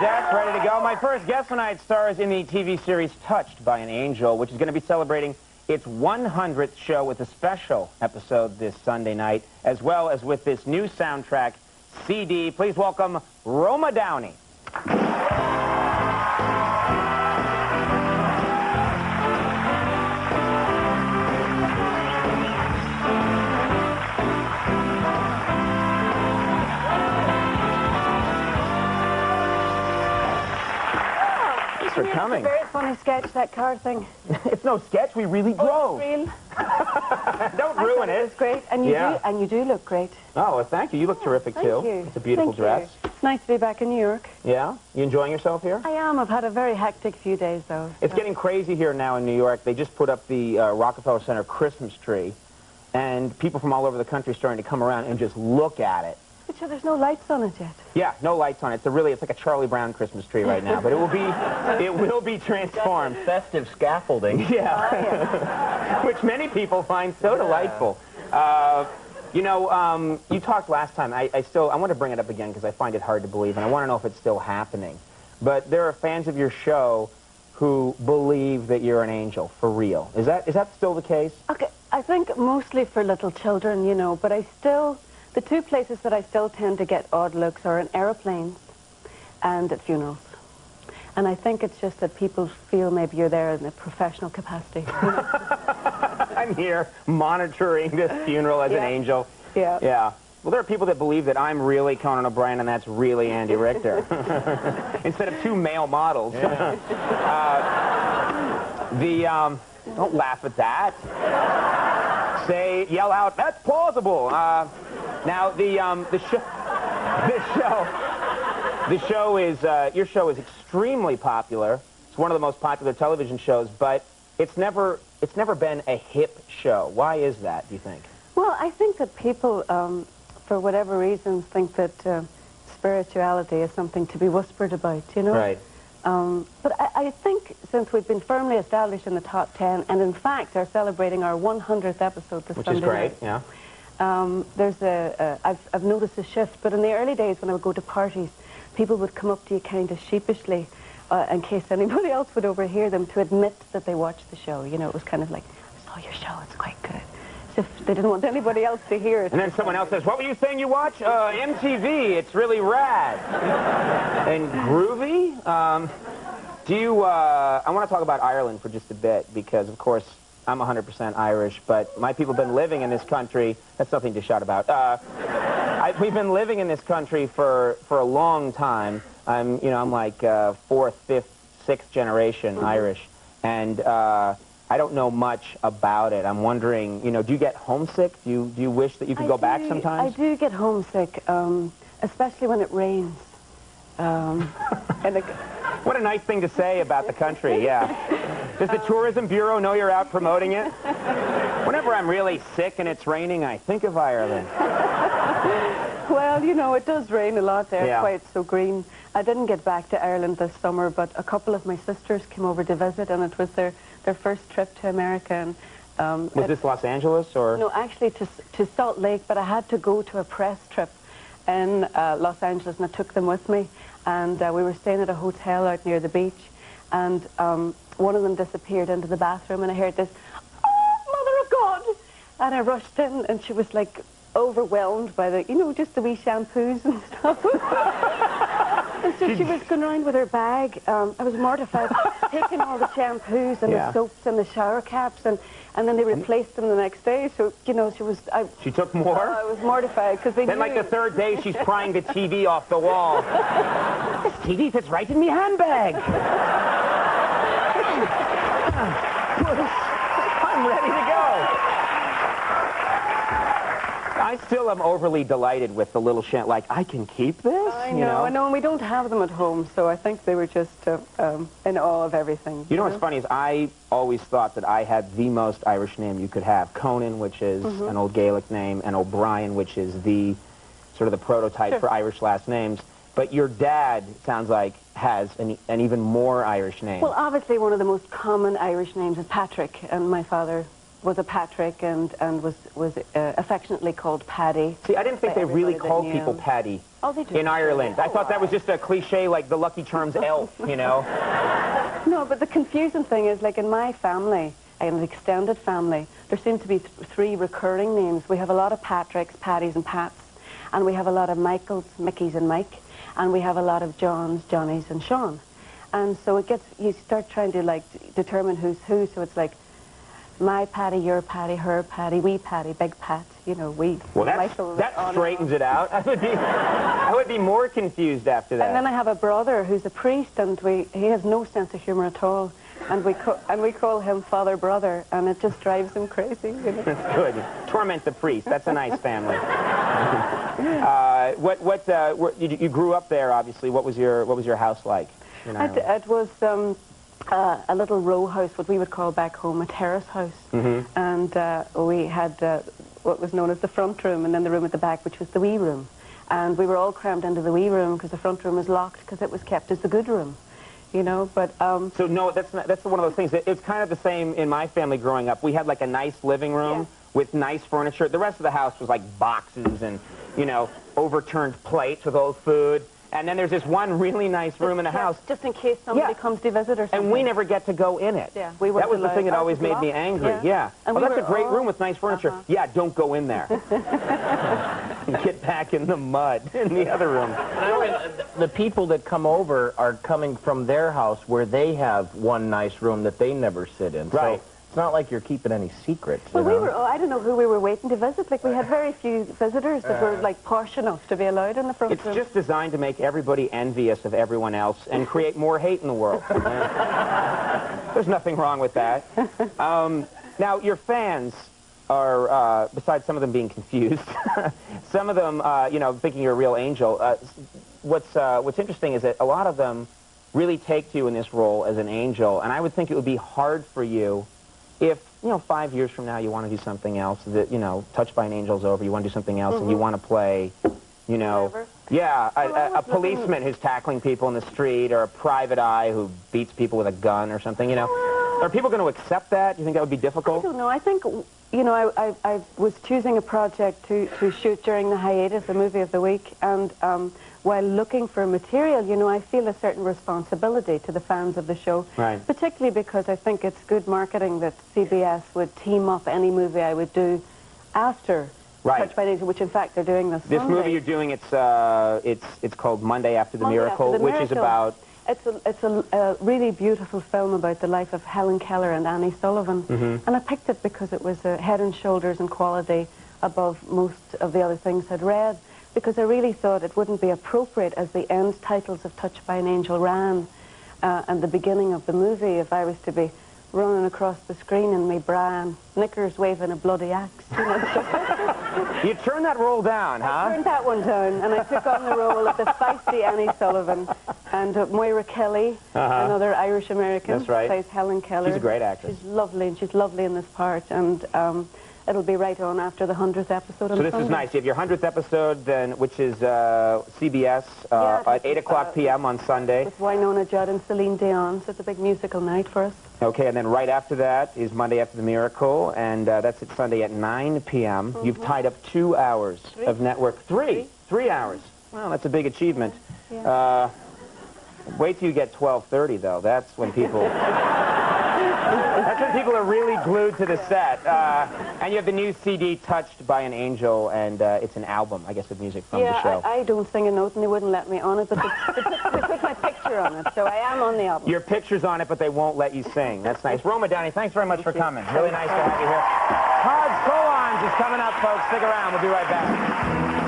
desk, ready to go. My first guest tonight stars in the TV series Touched by an Angel, which is going to be celebrating its 100th show with a special episode this Sunday night, as well as with this new soundtrack CD. Please welcome Roma Downey. For coming. It's a very funny sketch, that car thing. It's no sketch, we really drove. Oh, it's real. Don't ruin it. It's great, and you do look great. Oh, well, thank you. You look terrific, thank too. You. It's a beautiful dress. It's nice to be back in New York. Yeah? You enjoying yourself here? I am. I've had a very hectic few days, though. It's getting crazy here now in New York. They just put up the Rockefeller Center Christmas tree, and people from all over the country are starting to come around and just look at it. But sure, there's no lights on it yet. Yeah, no lights on it. It's like a Charlie Brown Christmas tree right now, but it will be transformed. Festive scaffolding. Yeah. Oh, yeah. Which many people find so delightful. You know, you talked last time. I want to bring it up again because I find it hard to believe, and I want to know if it's still happening. But there are fans of your show who believe that you're an angel, for real. Is that still the case? Okay, I think mostly for little children, you know, but the two places that I still tend to get odd looks are in aeroplanes and at funerals. And I think it's just that people feel maybe you're there in a professional capacity. I'm here monitoring this funeral as an angel. Yeah. Yeah. Well, there are people that believe that I'm really Conan O'Brien and that's really Andy Richter. Instead of two male models. Yeah. Don't laugh at that. Yell out, that's plausible. Now, your show is extremely popular. It's one of the most popular television shows, but it's never been a hip show. Why is that, do you think? Well, I think that people, for whatever reasons, think that spirituality is something to be whispered about, you know? Right. But I think since we've been firmly established in the top 10, and in fact are celebrating our 100th episode this Sunday Which is great, night, yeah. I've noticed a shift, but in the early days when I would go to parties, people would come up to you kind of sheepishly, in case anybody else would overhear them, to admit that they watched the show. You know, it was kind of like, I saw your show, it's quite good. As if they didn't want anybody else to hear it. And then someone else says, what were you saying you watch? MTV, it's really rad. And groovy? I want to talk about Ireland for just a bit, because, of course, I'm 100% Irish, but my people have been living in this country. That's nothing to shout about. We've been living in this country for a long time. I'm like fourth, fifth, sixth generation Irish, and I don't know much about it. I'm wondering, do you get homesick? Do you wish that you could go back sometimes? I do get homesick, especially when it rains. What a nice thing to say about the country, yeah. Does the Tourism Bureau know you're out promoting it? Whenever I'm really sick and it's raining, I think of Ireland. Well, you know, it does rain a lot there. Yeah. It's quite so green. I didn't get back to Ireland this summer, but a couple of my sisters came over to visit, and it was their first trip to America. And, was this Los Angeles, or? No, actually to Salt Lake, but I had to go to a press trip in Los Angeles, and I took them with me. And we were staying at a hotel out near the beach, and one of them disappeared into the bathroom, and I heard this, "Oh, Mother of God!" And I rushed in, and she was like overwhelmed by just the wee shampoos and stuff. And so she was going around with her bag. I was mortified, taking all the shampoos and the soaps and the shower caps, and then they replaced them the next day. So, she was... She took more? I was mortified, because they Then, knew... like, the third day, she's prying the TV off the wall. This TV fits right in me handbag. I'm ready to go. I still am overly delighted with the little like, I can keep this? I know, and we don't have them at home, so I think they were just in awe of everything. You know what's funny is I always thought that I had the most Irish name you could have. Conan, which is an old Gaelic name, and O'Brien, which is the sort of the prototype for Irish last names. But your dad, sounds like, has an even more Irish name. Well, obviously one of the most common Irish names is Patrick, and my father was a Patrick and was affectionately called Paddy. See, I didn't think they really called people Paddy in Ireland. I thought that was just a cliche, like the Lucky Charms elf, you know? No, but the confusing thing is, like in my family, an extended family, there seem to be three recurring names. We have a lot of Patricks, Paddys and Pats, and we have a lot of Michaels, Mickeys and Mike, and we have a lot of Johns, Johnnies and Sean. And so it gets, you start trying to like determine who's who, so it's like my Paddy, your Paddy, her Paddy, wee Paddy, big Pat, you know, we. Well, that straightens it out. I would be more confused after that. And then I have a brother who's a priest, and he has no sense of humor at all. And we call him Father Brother, and it just drives him crazy. You know? That's good. Torment the priest. That's a nice family. You grew up there, obviously. What was your house like? It was a little row house, what we would call back home a terrace house, and we had what was known as the front room, and then the room at the back, which was the wee room. And we were all crammed into the wee room because the front room was locked because it was kept as the good room. You know, but so no, that's one of those things. It's kind of the same in my family growing up. We had like a nice living room with nice furniture. The rest of the house was like boxes and, you know, overturned plates with old food. And then there's this one really nice room in the house. Just in case somebody comes to visit or something. And we never get to go in it. Yeah, that was the thing that always made me angry. Yeah. Well, that's a great room with nice furniture. Yeah, don't go in there. Get back in the mud in the other room. The people that come over are coming from their house where they have one nice room that they never sit in. Right. So it's not like you're keeping any secrets. Well, I don't know who we were waiting to visit. Like, we had very few visitors that were, like, posh enough to be allowed in the front room. It's just designed to make everybody envious of everyone else and create more hate in the world. There's nothing wrong with that. Now, your fans are, besides some of them being confused, some of them, you know, thinking you're a real angel. What's interesting is that a lot of them really take to you in this role as an angel, and I would think it would be hard for you if, you know, 5 years from now you want to do something else, that, you know, Touched by an Angel's over, you want to do something else, and you want to play, you know, a policeman who's tackling people in the street, or a private eye who beats people with a gun or something, you know. Are people going to accept that? Do you think that would be difficult? I don't know. I think, you know, I was choosing a project to shoot during the hiatus, the movie of the week, and while looking for material, you know, I feel a certain responsibility to the fans of the show. Right. Particularly because I think it's good marketing that CBS would team up any movie I would do after Touched by an Angel, which in fact they're doing this Sunday. Movie you're doing, it's called Monday After the Miracle, which is about... It's a really beautiful film about the life of Helen Keller and Annie Sullivan. And I picked it because it was head and shoulders in quality above most of the other things I'd read, because I really thought it wouldn't be appropriate as the end titles of Touched by an Angel ran and the beginning of the movie if I was to be running across the screen in my bra and knickers waving a bloody axe. You know? You turned that role down, huh? I turned that one down, and I took on the role of the feisty Annie Sullivan, and Moira Kelly, another Irish-American, plays Helen Keller. She's a great actress. She's lovely, and she's lovely in this part, and it'll be right on after the 100th episode on So this Sunday. is nice. You have your 100th episode, then, which is CBS at 8 o'clock p.m. on Sunday. With Winona Judd and Celine Dion, so it's a big musical night for us. Okay, and then right after that is Monday After the Miracle, and that's at Sunday at 9 p.m. You've tied up 2 hours of network. Three hours. Well, that's a big achievement. Yeah. Wait till you get 12:30, though. That's when people... That's when people are really glued to the set. And you have the new CD, Touched by an Angel, and it's an album, I guess, of music from the show. I don't sing a note, and they wouldn't let me on it, but they put my picture on it, so I am on the album. Your picture's on it, but they won't let you sing. That's nice. Roma, Downey, thanks very much for coming. Really nice to have you here. Todd Solondz is coming up, folks. Stick around. We'll be right back.